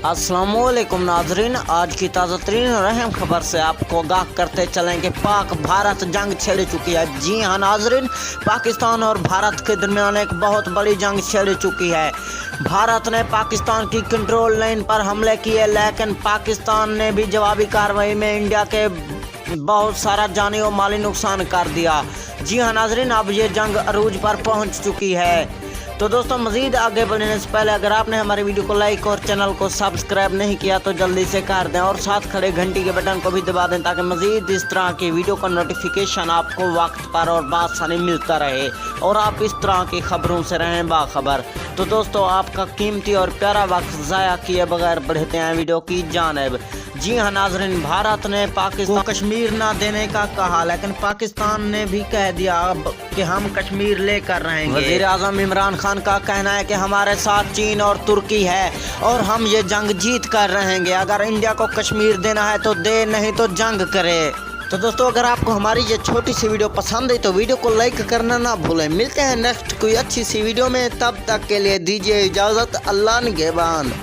अस्सलामुअलैकुम नाजरीन, आज की ताज़ा तरीन और अहम खबर से आपको आगाह करते चलें कि पाक भारत जंग छिड़ चुकी है। जी हाँ नाजरीन, पाकिस्तान और भारत के दरमियान एक बहुत बड़ी जंग छिड़ चुकी है। भारत ने पाकिस्तान की कंट्रोल लाइन पर हमले किए, लेकिन पाकिस्तान ने भी जवाबी कार्रवाई में इंडिया के बहुत सारा जानी और माली नुकसान कर दिया। जी हाँ नाजरीन, अब ये जंग अरूज पर पहुंच चुकी है। तो दोस्तों, मज़ीद आगे बढ़ने से पहले अगर आपने हमारी वीडियो को लाइक और चैनल को सब्सक्राइब नहीं किया तो जल्दी से कर दें और साथ खड़े घंटी के बटन को भी दबा दें ताकि मज़ीद इस तरह की वीडियो का नोटिफिकेशन आपको वक्त पर और बासानी मिलता रहे और आप इस तरह की खबरों से रहें बाखबर। तो दोस्तों, आपका कीमती और प्यारा वक्त ज़ाया किए बगैर बढ़ते हैं वीडियो की जानिब। जी हाँ नाजरीन, भारत ने पाकिस्तान को कश्मीर ना देने का कहा, लेकिन पाकिस्तान ने भी कह दिया कि हम कश्मीर लेकर रहेंगे। वज़ीर आज़म इमरान खान का कहना है कि हमारे साथ चीन और तुर्की है और हम ये जंग जीत कर रहेंगे। अगर इंडिया को कश्मीर देना है तो दे, नहीं तो जंग करे। तो दोस्तों, अगर आपको हमारी ये छोटी सी वीडियो पसंद है तो वीडियो को लाइक करना ना भूलें। मिलते हैं नेक्स्ट कोई अच्छी सी वीडियो में, तब तक के लिए दीजिए इजाज़त। अल्लाह निगहबान।